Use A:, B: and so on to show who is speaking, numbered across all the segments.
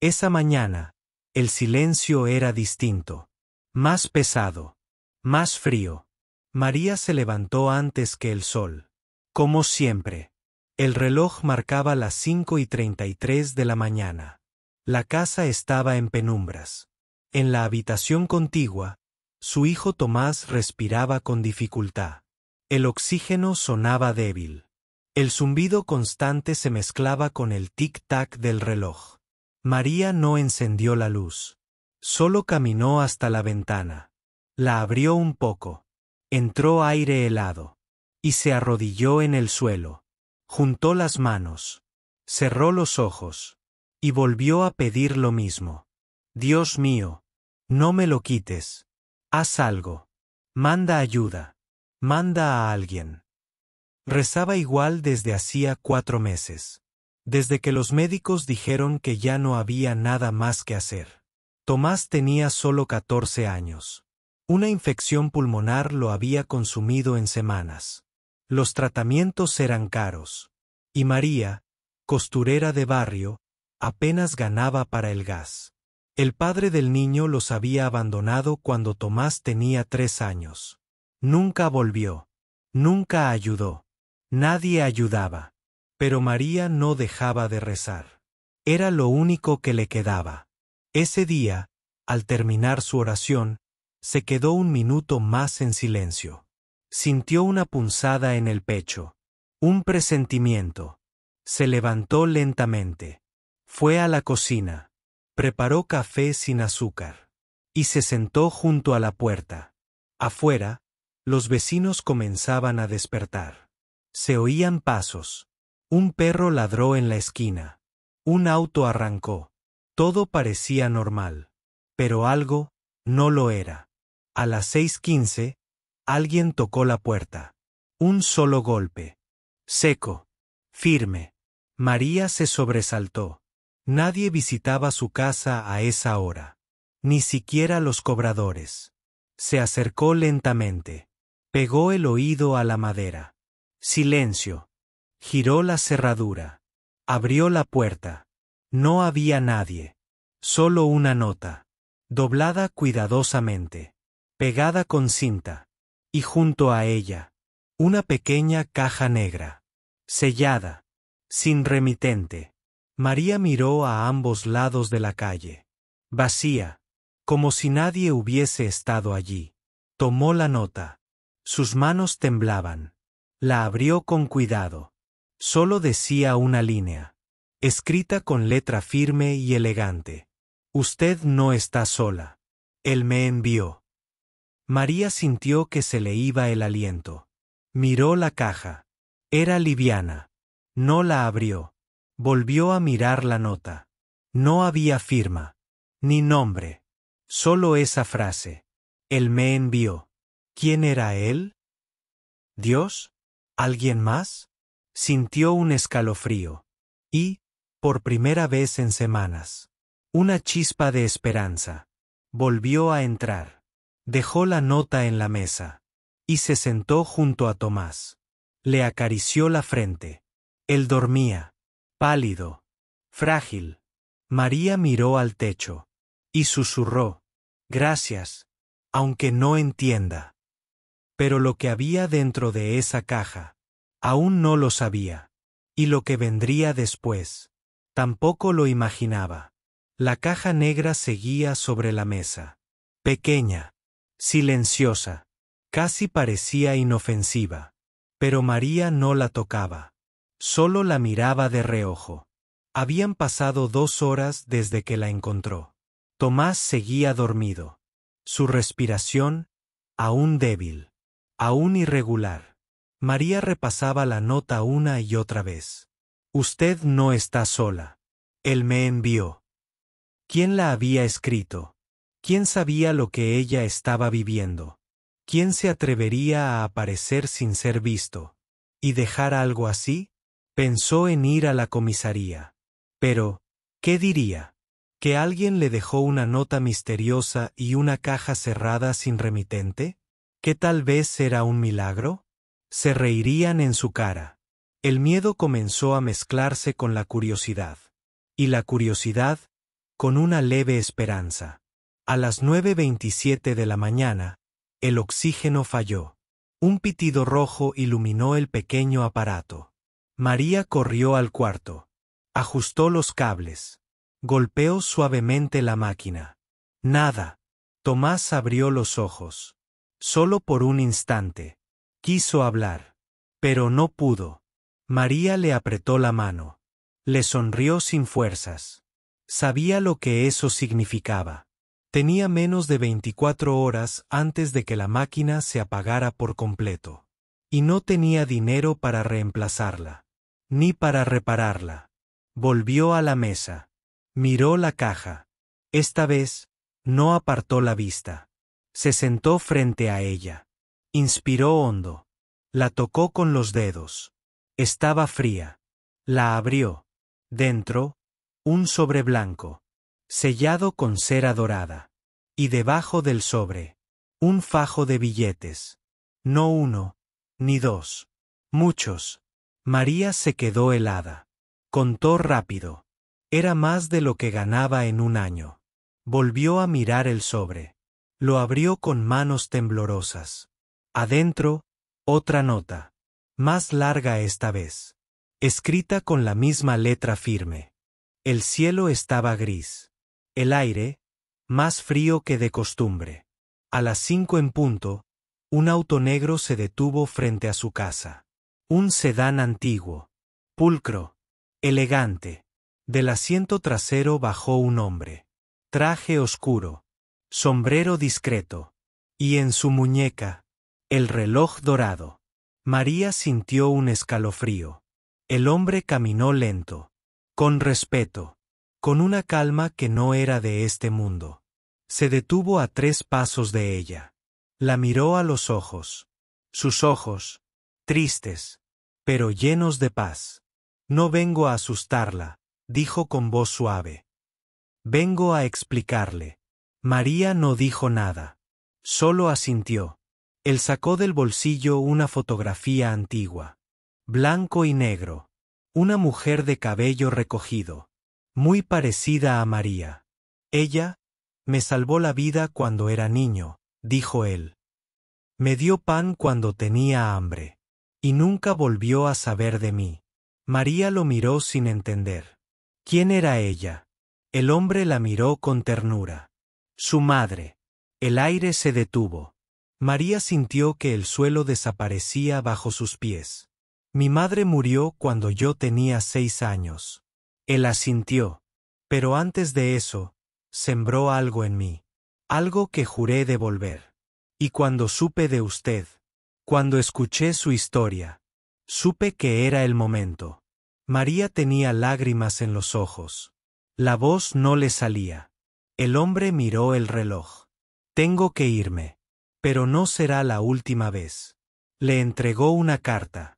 A: Esa mañana, el silencio era distinto. Más pesado. Más frío. María se levantó antes que el sol. Como siempre. El reloj marcaba las 5:33 de la mañana. La casa estaba en penumbras. En la habitación contigua, su hijo Tomás respiraba con dificultad. El oxígeno sonaba débil. El zumbido constante se mezclaba con el tic-tac del reloj. María no encendió la luz. Solo caminó hasta la ventana. La abrió un poco. Entró aire helado. Y se arrodilló en el suelo. Juntó las manos. Cerró los ojos. Y volvió a pedir lo mismo. Dios mío, no me lo quites. Haz algo. Manda ayuda. Manda a alguien. Rezaba igual desde hacía 4 meses. Desde que los médicos dijeron que ya no había nada más que hacer. Tomás tenía solo 14 años. Una infección pulmonar lo había consumido en semanas. Los tratamientos eran caros. Y María, costurera de barrio, apenas ganaba para el gas. El padre del niño los había abandonado cuando Tomás tenía 3 años. Nunca volvió. Nunca ayudó. Nadie ayudaba. Pero María no dejaba de rezar. Era lo único que le quedaba. Ese día, al terminar su oración, se quedó un minuto más en silencio. Sintió una punzada en el pecho. Un presentimiento. Se levantó lentamente. Fue a la cocina. Preparó café sin azúcar. Y se sentó junto a la puerta. Afuera, los vecinos comenzaban a despertar. Se oían pasos. Un perro ladró en la esquina. Un auto arrancó. Todo parecía normal. Pero algo no lo era. A las 6:15, alguien tocó la puerta. Un solo golpe. Seco. Firme. María se sobresaltó. Nadie visitaba su casa a esa hora. Ni siquiera los cobradores. Se acercó lentamente. Pegó el oído a la madera. Silencio. Giró la cerradura. Abrió la puerta. No había nadie. Solo una nota. Doblada cuidadosamente. Pegada con cinta. Y junto a ella, una pequeña caja negra. Sellada. Sin remitente. María miró a ambos lados de la calle. Vacía. Como si nadie hubiese estado allí. Tomó la nota. Sus manos temblaban. La abrió con cuidado. Solo decía una línea. Escrita con letra firme y elegante. Usted no está sola. Él me envió. María sintió que se le iba el aliento. Miró la caja. Era liviana. No la abrió. Volvió a mirar la nota. No había firma. Ni nombre. Solo esa frase. Él me envió. ¿Quién era él? ¿Dios? ¿Alguien más? Sintió un escalofrío. Y, por primera vez en semanas, una chispa de esperanza. Volvió a entrar. Dejó la nota en la mesa. Y se sentó junto a Tomás. Le acarició la frente. Él dormía. Pálido. Frágil. María miró al techo. Y susurró. Gracias. Aunque no entienda. Pero lo que había dentro de esa caja, aún no lo sabía. Y lo que vendría después, tampoco lo imaginaba. La caja negra seguía sobre la mesa. Pequeña. Silenciosa. Casi parecía inofensiva. Pero María no la tocaba. Solo la miraba de reojo. Habían pasado 2 horas desde que la encontró. Tomás seguía dormido. Su respiración, aún débil. Aún irregular. María repasaba la nota una y otra vez. Usted no está sola. Él me envió. ¿Quién la había escrito? ¿Quién sabía lo que ella estaba viviendo? ¿Quién se atrevería a aparecer sin ser visto? ¿Y dejar algo así? Pensó en ir a la comisaría. Pero, ¿qué diría? ¿Que alguien le dejó una nota misteriosa y una caja cerrada sin remitente? ¿Que tal vez era un milagro? Se reirían en su cara. El miedo comenzó a mezclarse con la curiosidad. Y la curiosidad, con una leve esperanza. A las 9:27 de la mañana, el oxígeno falló. Un pitido rojo iluminó el pequeño aparato. María corrió al cuarto. Ajustó los cables. Golpeó suavemente la máquina. Nada. Tomás abrió los ojos. Solo por un instante. Quiso hablar. Pero no pudo. María le apretó la mano. Le sonrió sin fuerzas. Sabía lo que eso significaba. Tenía menos de 24 horas antes de que la máquina se apagara por completo. Y no tenía dinero para reemplazarla. Ni para repararla. Volvió a la mesa. Miró la caja. Esta vez, no apartó la vista. Se sentó frente a ella. Inspiró hondo. La tocó con los dedos. Estaba fría. La abrió. Dentro, un sobre blanco, sellado con cera dorada. Y debajo del sobre, un fajo de billetes. No uno, ni dos. Muchos. María se quedó helada. Contó rápido. Era más de lo que ganaba en un año. Volvió a mirar el sobre. Lo abrió con manos temblorosas. Adentro, otra nota. Más larga esta vez. Escrita con la misma letra firme. El cielo estaba gris. El aire, más frío que de costumbre. A las 5 en punto, un auto negro se detuvo frente a su casa. Un sedán antiguo. Pulcro. Elegante. Del asiento trasero bajó un hombre. Traje oscuro. Sombrero discreto. Y en su muñeca, el reloj dorado. María sintió un escalofrío. El hombre caminó lento. Con respeto. Con una calma que no era de este mundo. Se detuvo a 3 pasos de ella. La miró a los ojos. Sus ojos, tristes, pero llenos de paz. No vengo a asustarla, dijo con voz suave. Vengo a explicarle. María no dijo nada. Solo asintió. Él sacó del bolsillo una fotografía antigua. Blanco y negro. Una mujer de cabello recogido. Muy parecida a María. Ella me salvó la vida cuando era niño, dijo él. Me dio pan cuando tenía hambre. Y nunca volvió a saber de mí. María lo miró sin entender. ¿Quién era ella? El hombre la miró con ternura. Su madre. El aire se detuvo. María sintió que el suelo desaparecía bajo sus pies. Mi madre murió cuando yo tenía 6 años. Él asintió. Pero antes de eso, sembró algo en mí. Algo que juré devolver. Y cuando supe de usted, cuando escuché su historia, supe que era el momento. María tenía lágrimas en los ojos. La voz no le salía. El hombre miró el reloj. Tengo que irme. Pero no será la última vez. Le entregó una carta.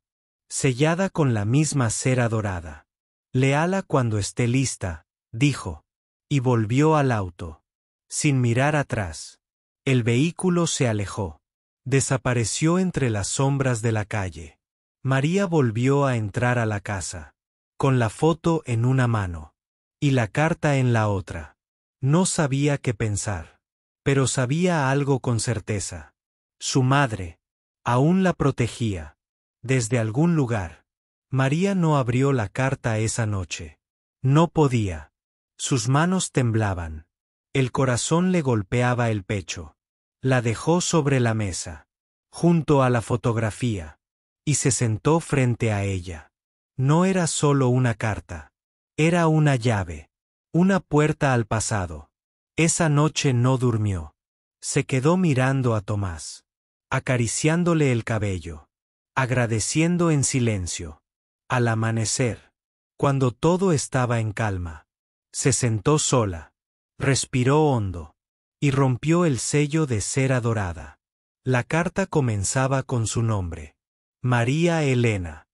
A: Sellada con la misma cera dorada. Léala cuando esté lista, dijo. Y volvió al auto. Sin mirar atrás. El vehículo se alejó. Desapareció entre las sombras de la calle. María volvió a entrar a la casa. Con la foto en una mano. Y la carta en la otra. No sabía qué pensar. Pero sabía algo con certeza. Su madre. Aún la protegía. Desde algún lugar. María no abrió la carta esa noche. No podía. Sus manos temblaban. El corazón le golpeaba el pecho. La dejó sobre la mesa. Junto a la fotografía. Y se sentó frente a ella. No era solo una carta. Era una llave. Una puerta al pasado. Esa noche no durmió. Se quedó mirando a Tomás. Acariciándole el cabello. Agradeciendo en silencio. Al amanecer, cuando todo estaba en calma, se sentó sola. Respiró hondo. Y rompió el sello de cera dorada. La carta comenzaba con su nombre. María Elena.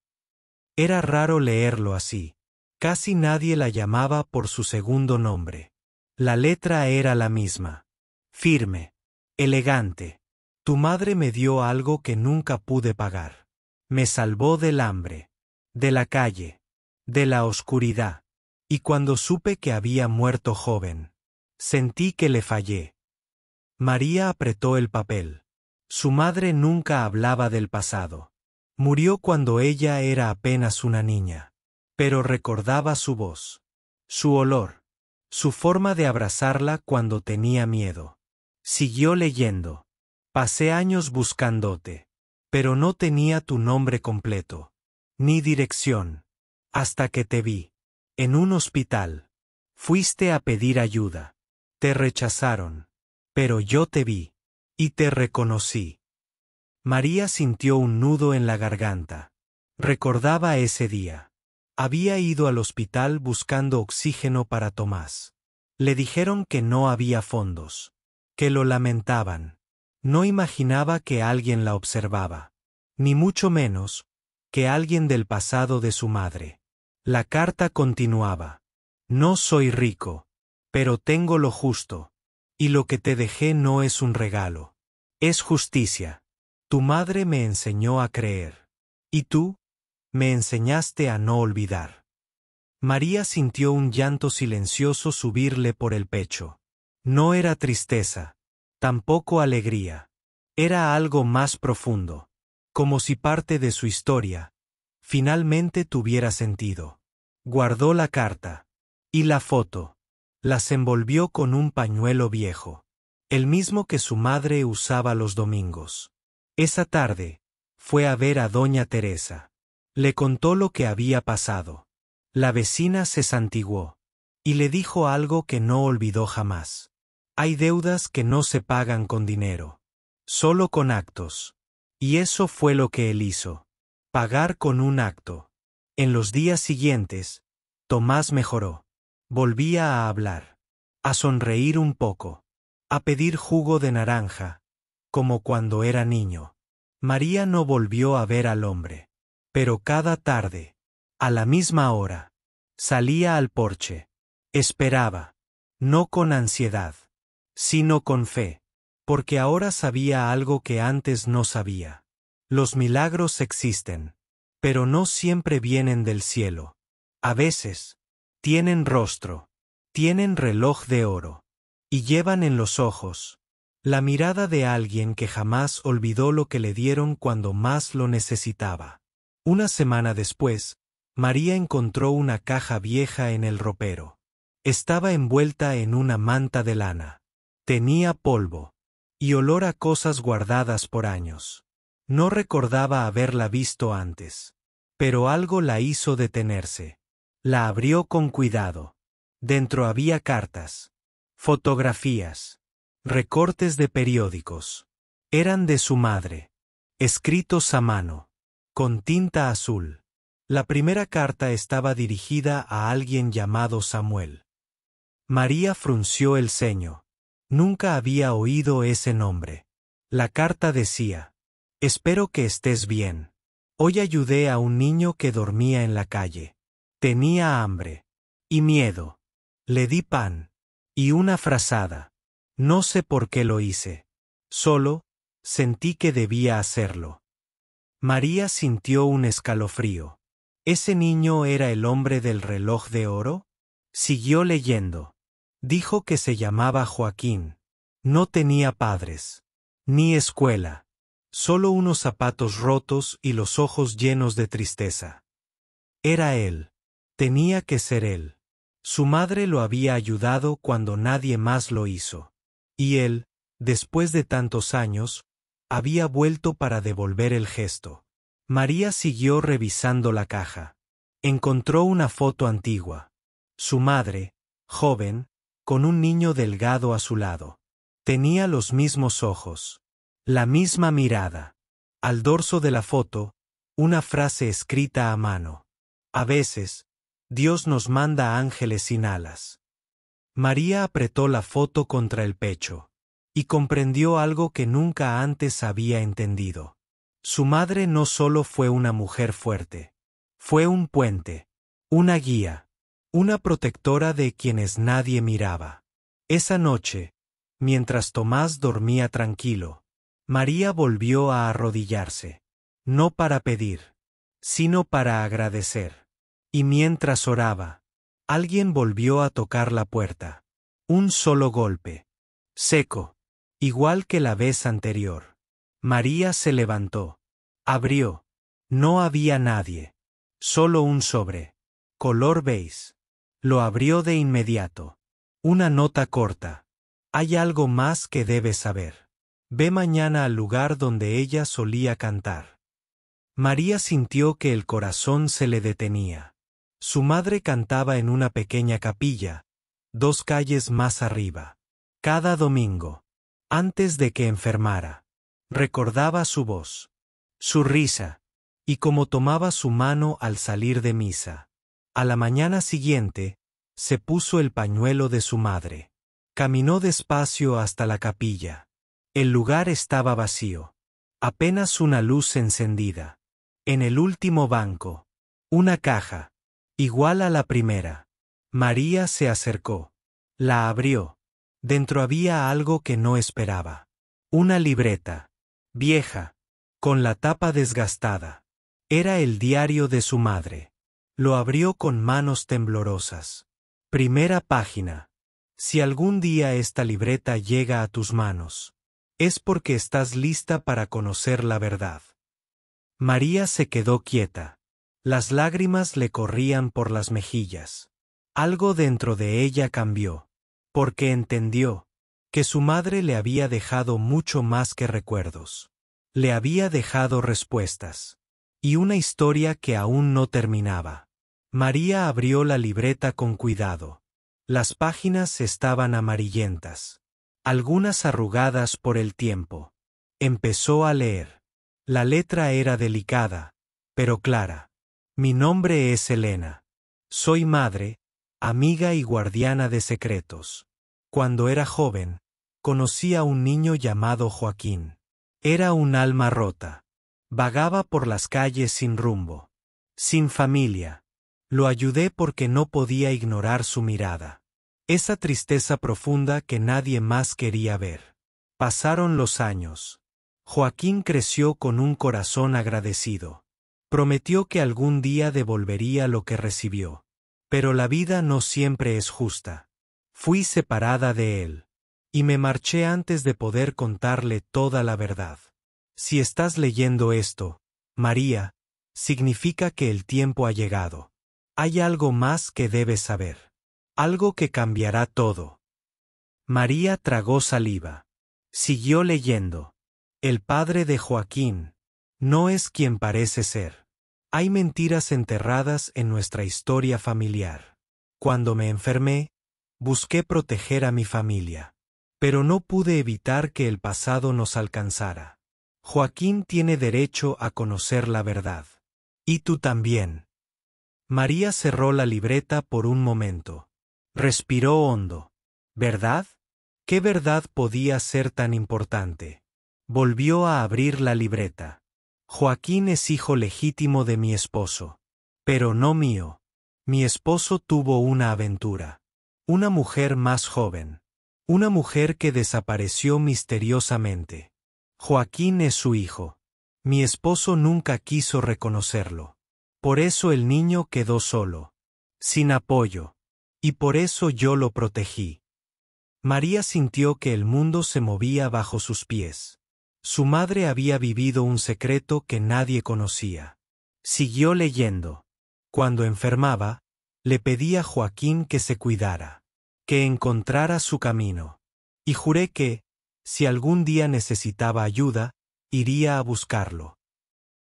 A: Era raro leerlo así. Casi nadie la llamaba por su segundo nombre. La letra era la misma. Firme. Elegante. Tu madre me dio algo que nunca pude pagar. Me salvó del hambre. De la calle. De la oscuridad. Y cuando supe que había muerto joven, sentí que le fallé. María apretó el papel. Su madre nunca hablaba del pasado. Murió cuando ella era apenas una niña. Pero recordaba su voz, su olor, su forma de abrazarla cuando tenía miedo. Siguió leyendo. Pasé años buscándote, pero no tenía tu nombre completo, ni dirección, hasta que te vi. En un hospital. Fuiste a pedir ayuda. Te rechazaron. Pero yo te vi. Y te reconocí. María sintió un nudo en la garganta. Recordaba ese día. Había ido al hospital buscando oxígeno para Tomás. Le dijeron que no había fondos. Que lo lamentaban. No imaginaba que alguien la observaba. Ni mucho menos, que alguien del pasado de su madre. La carta continuaba. No soy rico, pero tengo lo justo. Y lo que te dejé no es un regalo. Es justicia. Tu madre me enseñó a creer. Y tú, me enseñaste a no olvidar. María sintió un llanto silencioso subirle por el pecho. No era tristeza, tampoco alegría. Era algo más profundo. Como si parte de su historia finalmente tuviera sentido. Guardó la carta. Y la foto. Las envolvió con un pañuelo viejo. El mismo que su madre usaba los domingos. Esa tarde, fue a ver a doña Teresa. Le contó lo que había pasado. La vecina se santiguó. Y le dijo algo que no olvidó jamás. Hay deudas que no se pagan con dinero. Solo con actos. Y eso fue lo que él hizo. Pagar con un acto. En los días siguientes, Tomás mejoró. Volvía a hablar. A sonreír un poco. A pedir jugo de naranja. Como cuando era niño. María no volvió a ver al hombre. Pero cada tarde, a la misma hora, salía al porche. Esperaba. No con ansiedad, sino con fe. Porque ahora sabía algo que antes no sabía. Los milagros existen, pero no siempre vienen del cielo. A veces, tienen rostro, tienen reloj de oro, y llevan en los ojos la mirada de alguien que jamás olvidó lo que le dieron cuando más lo necesitaba. Una semana después, María encontró una caja vieja en el ropero. Estaba envuelta en una manta de lana. Tenía polvo y olor a cosas guardadas por años. No recordaba haberla visto antes. Pero algo la hizo detenerse. La abrió con cuidado. Dentro había cartas, fotografías, recortes de periódicos. Eran de su madre, escritos a mano, con tinta azul. La primera carta estaba dirigida a alguien llamado Samuel. María frunció el ceño. Nunca había oído ese nombre. La carta decía: espero que estés bien. Hoy ayudé a un niño que dormía en la calle. Tenía hambre y miedo. Le di pan y una frazada. No sé por qué lo hice. Solo sentí que debía hacerlo. María sintió un escalofrío. ¿Ese niño era el hombre del reloj de oro? Siguió leyendo. Dijo que se llamaba Joaquín. No tenía padres, ni escuela. Solo unos zapatos rotos y los ojos llenos de tristeza. Era él. Tenía que ser él. Su madre lo había ayudado cuando nadie más lo hizo. Y él, después de tantos años, había vuelto para devolver el gesto. María siguió revisando la caja. Encontró una foto antigua. Su madre, joven, con un niño delgado a su lado. Tenía los mismos ojos. La misma mirada. Al dorso de la foto, una frase escrita a mano. A veces, Dios nos manda ángeles sin alas. María apretó la foto contra el pecho. Y comprendió algo que nunca antes había entendido. Su madre no solo fue una mujer fuerte. Fue un puente. Una guía. Una protectora de quienes nadie miraba. Esa noche, mientras Tomás dormía tranquilo, María volvió a arrodillarse. No para pedir, sino para agradecer. Y mientras oraba, Alguien volvió a tocar la puerta. Un solo golpe. Seco. Igual que la vez anterior. María se levantó. Abrió. No había nadie. Solo un sobre. Color beige. Lo abrió de inmediato. Una nota corta. Hay algo más que debes saber. Ve mañana al lugar donde ella solía cantar. María sintió que el corazón se le detenía. Su madre cantaba en una pequeña capilla, 2 calles más arriba. Cada domingo. Antes de que enfermara. Recordaba su voz. Su risa. Y cómo tomaba su mano al salir de misa. A la mañana siguiente, se puso el pañuelo de su madre. Caminó despacio hasta la capilla. El lugar estaba vacío. Apenas una luz encendida. En el último banco. Una caja. Igual a la primera. María se acercó. La abrió. Dentro había algo que no esperaba. Una libreta. Vieja. Con la tapa desgastada. Era el diario de su madre. Lo abrió con manos temblorosas. Primera página. Si algún día esta libreta llega a tus manos, es porque estás lista para conocer la verdad. María se quedó quieta. Las lágrimas le corrían por las mejillas. Algo dentro de ella cambió, porque entendió que su madre le había dejado mucho más que recuerdos. Le había dejado respuestas. Y una historia que aún no terminaba. María abrió la libreta con cuidado. Las páginas estaban amarillentas. Algunas arrugadas por el tiempo. Empezó a leer. La letra era delicada, pero clara. Mi nombre es Elena. Soy madre, amiga y guardiana de secretos. Cuando era joven, conocí a un niño llamado Joaquín. Era un alma rota. Vagaba por las calles sin rumbo. Sin familia. Lo ayudé porque no podía ignorar su mirada. Esa tristeza profunda que nadie más quería ver. Pasaron los años. Joaquín creció con un corazón agradecido. Prometió que algún día devolvería lo que recibió. Pero la vida no siempre es justa. Fui separada de él. Y me marché antes de poder contarle toda la verdad. Si estás leyendo esto, María, significa que el tiempo ha llegado. Hay algo más que debes saber. Algo que cambiará todo. María tragó saliva. Siguió leyendo. El padre de Joaquín no es quien parece ser. Hay mentiras enterradas en nuestra historia familiar. Cuando me enfermé, busqué proteger a mi familia. Pero no pude evitar que el pasado nos alcanzara. Joaquín tiene derecho a conocer la verdad. Y tú también. María cerró la libreta por un momento. Respiró hondo. ¿Verdad? ¿Qué verdad podía ser tan importante? Volvió a abrir la libreta. Joaquín es hijo legítimo de mi esposo. Pero no mío. Mi esposo tuvo una aventura. Una mujer más joven. Una mujer que desapareció misteriosamente. Joaquín es su hijo. Mi esposo nunca quiso reconocerlo. Por eso el niño quedó solo. Sin apoyo. Y por eso yo lo protegí. María sintió que el mundo se movía bajo sus pies. Su madre había vivido un secreto que nadie conocía. Siguió leyendo. Cuando enfermaba, le pedí a Joaquín que se cuidara, que encontrara su camino. Y juré que, si algún día necesitaba ayuda, iría a buscarlo.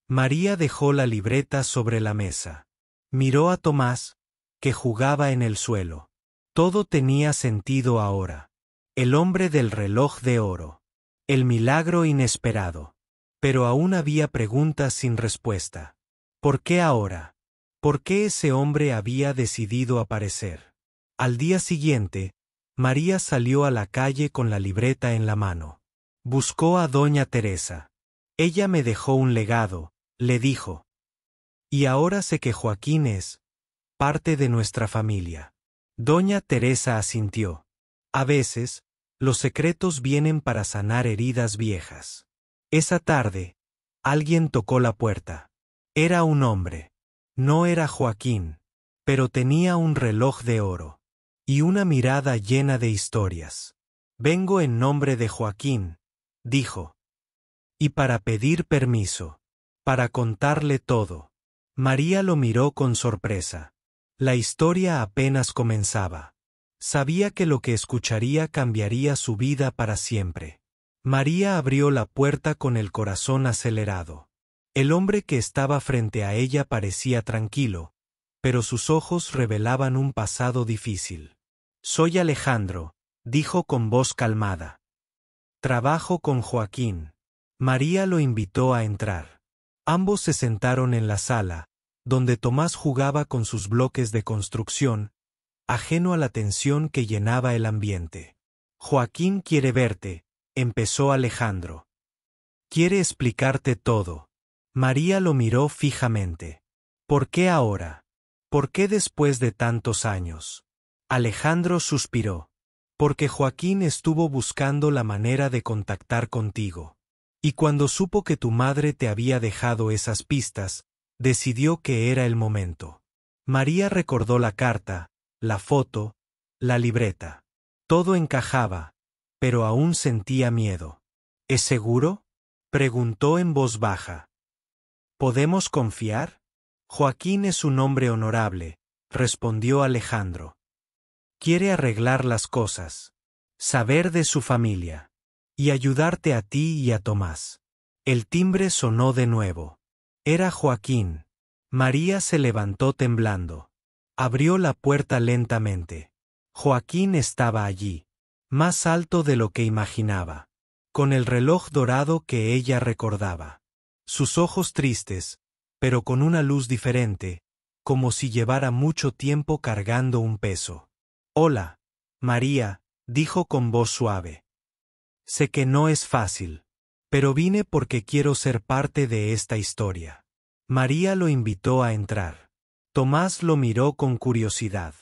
A: María dejó la libreta sobre la mesa. Miró a Tomás, que jugaba en el suelo. Todo tenía sentido ahora. El hombre del reloj de oro. El milagro inesperado. Pero aún había preguntas sin respuesta. ¿Por qué ahora? ¿Por qué ese hombre había decidido aparecer? Al día siguiente, María salió a la calle con la libreta en la mano. Buscó a doña Teresa. Ella me dejó un legado, le dijo. Y ahora sé que Joaquín es parte de nuestra familia. Doña Teresa asintió. A veces, los secretos vienen para sanar heridas viejas. Esa tarde, alguien tocó la puerta. Era un hombre. No era Joaquín. pero tenía un reloj de oro y una mirada llena de historias. Vengo en nombre de Joaquín, dijo. Y para pedir permiso, para contarle todo. María lo miró con sorpresa. La historia apenas comenzaba. Sabía que lo que escucharía cambiaría su vida para siempre. María abrió la puerta con el corazón acelerado. El hombre que estaba frente a ella parecía tranquilo, pero sus ojos revelaban un pasado difícil. Soy Alejandro, dijo con voz calmada. Trabajo con Joaquín. María lo invitó a entrar. Ambos se sentaron en la sala, donde Tomás jugaba con sus bloques de construcción, ajeno a la tensión que llenaba el ambiente. Joaquín quiere verte, empezó Alejandro. Quiere explicarte todo. María lo miró fijamente. ¿Por qué ahora? ¿Por qué después de tantos años? Alejandro suspiró. Porque Joaquín estuvo buscando la manera de contactar contigo. Y cuando supo que tu madre te había dejado esas pistas, decidió que era el momento. María recordó la carta, la foto, la libreta. Todo encajaba, pero aún sentía miedo. ¿Es seguro?, preguntó en voz baja. ¿Podemos confiar? Joaquín es un hombre honorable, respondió Alejandro. Quiere arreglar las cosas, saber de su familia, y ayudarte a ti y a Tomás. El timbre sonó de nuevo. Era Joaquín. María se levantó temblando. Abrió la puerta lentamente. Joaquín estaba allí, más alto de lo que imaginaba, con el reloj dorado que ella recordaba. Sus ojos tristes, pero con una luz diferente, como si llevara mucho tiempo cargando un peso. Hola, María, dijo con voz suave. Sé que no es fácil, pero vine porque quiero ser parte de esta historia. María lo invitó a entrar. Tomás lo miró con curiosidad.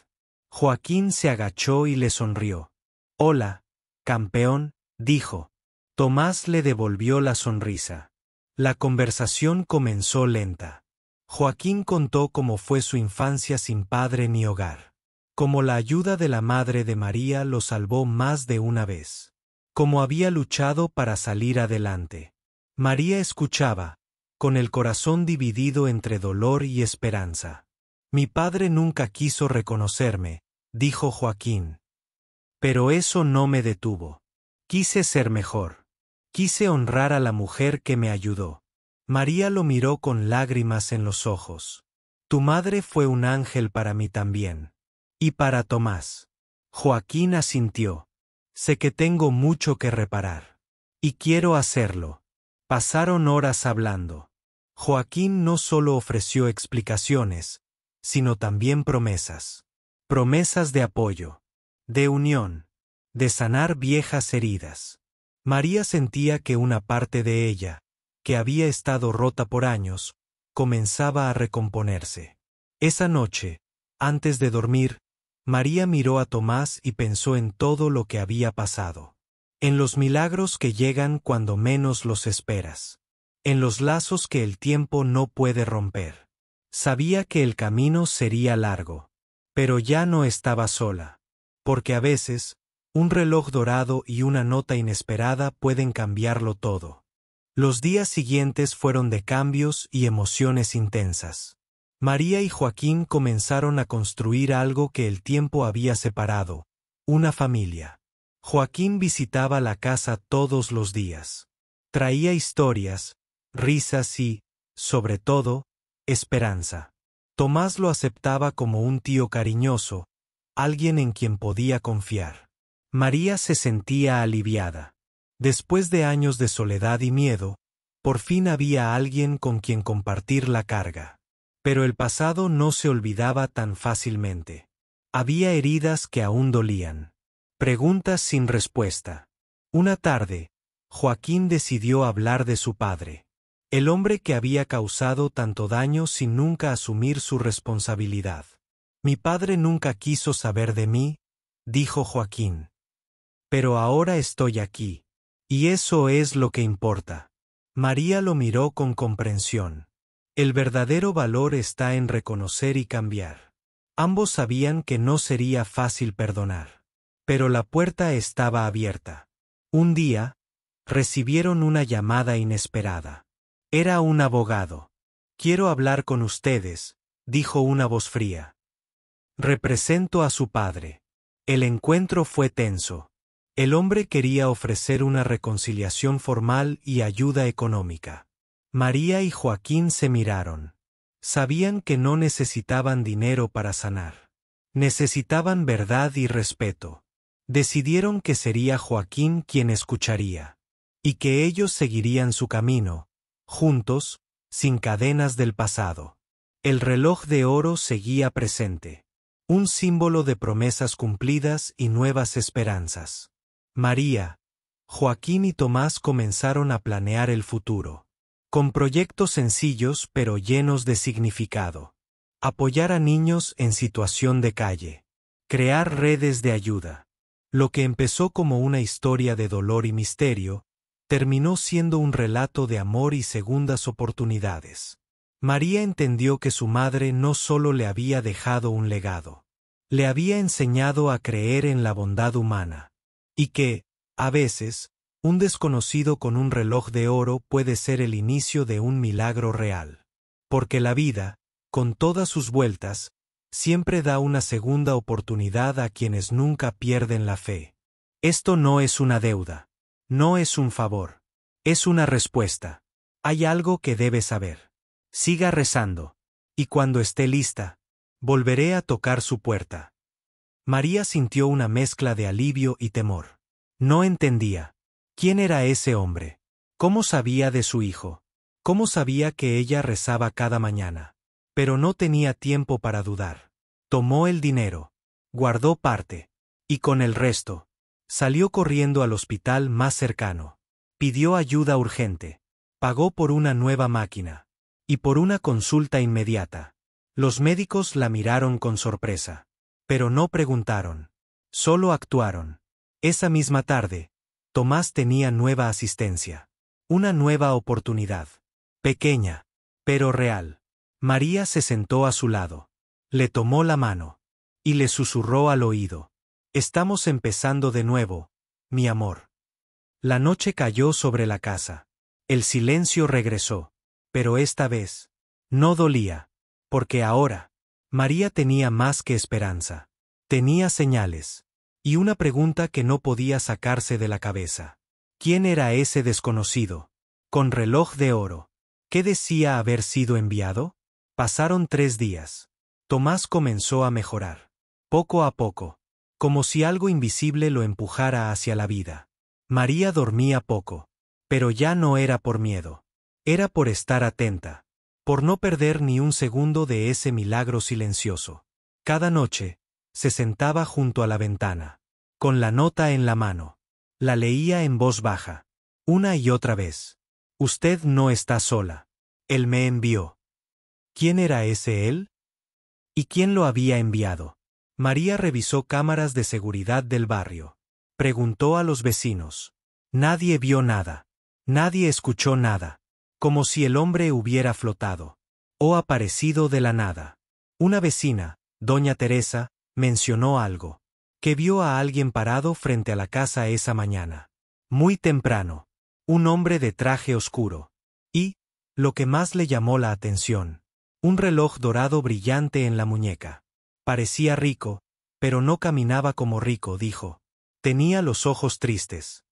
A: Joaquín se agachó y le sonrió. Hola, campeón, dijo. Tomás le devolvió la sonrisa. La conversación comenzó lenta. Joaquín contó cómo fue su infancia sin padre ni hogar. Cómo la ayuda de la madre de María lo salvó más de una vez. Cómo había luchado para salir adelante. María escuchaba, con el corazón dividido entre dolor y esperanza. Mi padre nunca quiso reconocerme, dijo Joaquín. Pero eso no me detuvo. Quise ser mejor. Quise honrar a la mujer que me ayudó. María lo miró con lágrimas en los ojos. Tu madre fue un ángel para mí también. Y para Tomás. Joaquín asintió. Sé que tengo mucho que reparar. Y quiero hacerlo. Pasaron horas hablando. Joaquín no solo ofreció explicaciones, sino también promesas. Promesas de apoyo, de unión, de sanar viejas heridas. María sentía que una parte de ella, que había estado rota por años, comenzaba a recomponerse. Esa noche, antes de dormir, María miró a Tomás y pensó en todo lo que había pasado. En los milagros que llegan cuando menos los esperas. En los lazos que el tiempo no puede romper. Sabía que el camino sería largo. Pero ya no estaba sola. Porque a veces, un reloj dorado y una nota inesperada pueden cambiarlo todo. Los días siguientes fueron de cambios y emociones intensas. María y Joaquín comenzaron a construir algo que el tiempo había separado, una familia. Joaquín visitaba la casa todos los días. Traía historias, risas y, sobre todo, esperanza. Tomás lo aceptaba como un tío cariñoso, alguien en quien podía confiar. María se sentía aliviada. Después de años de soledad y miedo, por fin había alguien con quien compartir la carga. Pero el pasado no se olvidaba tan fácilmente. Había heridas que aún dolían. Preguntas sin respuesta. Una tarde, Joaquín decidió hablar de su padre. El hombre que había causado tanto daño sin nunca asumir su responsabilidad. Mi padre nunca quiso saber de mí, dijo Joaquín. Pero ahora estoy aquí. Y eso es lo que importa. María lo miró con comprensión. El verdadero valor está en reconocer y cambiar. Ambos sabían que no sería fácil perdonar. Pero la puerta estaba abierta. Un día, recibieron una llamada inesperada. Era un abogado. «Quiero hablar con ustedes», dijo una voz fría. «Represento a su padre». El encuentro fue tenso. El hombre quería ofrecer una reconciliación formal y ayuda económica. María y Joaquín se miraron. Sabían que no necesitaban dinero para sanar. Necesitaban verdad y respeto. Decidieron que sería Joaquín quien escucharía. Y que ellos seguirían su camino, juntos, sin cadenas del pasado. El reloj de oro seguía presente. Un símbolo de promesas cumplidas y nuevas esperanzas. María, Joaquín y Tomás comenzaron a planear el futuro. Con proyectos sencillos pero llenos de significado. Apoyar a niños en situación de calle. Crear redes de ayuda. Lo que empezó como una historia de dolor y misterio, terminó siendo un relato de amor y segundas oportunidades. María entendió que su madre no solo le había dejado un legado, le había enseñado a creer en la bondad humana, y que, a veces, un desconocido con un reloj de oro puede ser el inicio de un milagro real. Porque la vida, con todas sus vueltas, siempre da una segunda oportunidad a quienes nunca pierden la fe. Esto no es una deuda. No es un favor. Es una respuesta. Hay algo que debe saber. Siga rezando. Y cuando esté lista, volveré a tocar su puerta. María sintió una mezcla de alivio y temor. No entendía. ¿Quién era ese hombre? ¿Cómo sabía de su hijo? ¿Cómo sabía que ella rezaba cada mañana? Pero no tenía tiempo para dudar. Tomó el dinero. Guardó parte. Y con el resto, salió corriendo al hospital más cercano. Pidió ayuda urgente. Pagó por una nueva máquina. Y por una consulta inmediata. Los médicos la miraron con sorpresa. Pero no preguntaron. Solo actuaron. Esa misma tarde, Tomás tenía nueva asistencia. Una nueva oportunidad. Pequeña, pero real. María se sentó a su lado. Le tomó la mano. Y le susurró al oído. «Estamos empezando de nuevo, mi amor». La noche cayó sobre la casa. El silencio regresó. Pero esta vez, no dolía. Porque ahora, María tenía más que esperanza. Tenía señales. Y una pregunta que no podía sacarse de la cabeza. ¿Quién era ese desconocido? Con reloj de oro. ¿Qué decía haber sido enviado? Pasaron 3 días. Tomás comenzó a mejorar. Poco a poco. Como si algo invisible lo empujara hacia la vida. María dormía poco. Pero ya no era por miedo. Era por estar atenta. Por no perder ni un segundo de ese milagro silencioso. Cada noche, se sentaba junto a la ventana. Con la nota en la mano. La leía en voz baja. Una y otra vez. «Usted no está sola. Él me envió». ¿Quién era ese él? ¿Y quién lo había enviado? María revisó cámaras de seguridad del barrio. Preguntó a los vecinos. Nadie vio nada. Nadie escuchó nada. Como si el hombre hubiera flotado. O aparecido de la nada. Una vecina, doña Teresa, mencionó algo. Que vio a alguien parado frente a la casa esa mañana. Muy temprano. Un hombre de traje oscuro. Y, lo que más le llamó la atención, un reloj dorado brillante en la muñeca. Parecía rico, pero no caminaba como rico, dijo. Tenía los ojos tristes.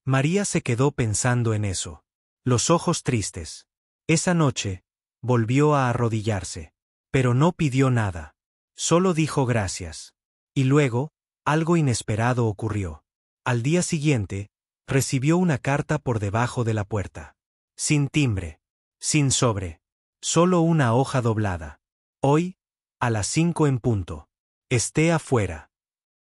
A: María se quedó pensando en eso. Los ojos tristes. Esa noche, volvió a arrodillarse. Pero no pidió nada. Solo dijo gracias. Y luego, algo inesperado ocurrió. Al día siguiente, recibió una carta por debajo de la puerta. Sin timbre. Sin sobre. Solo una hoja doblada. Hoy, a las 5 en punto. Esté afuera.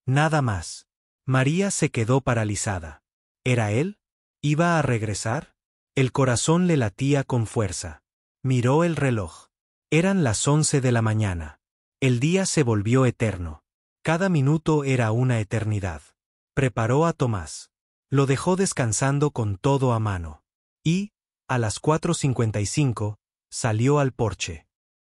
A: Nada más. María se quedó paralizada. ¿Era él? ¿Iba a regresar? El corazón le latía con fuerza. Miró el reloj. Eran las 11 de la mañana. El día se volvió eterno. Cada minuto era una eternidad. Preparó a Tomás. Lo dejó descansando con todo a mano. Y, a las 4:55, salió al porche.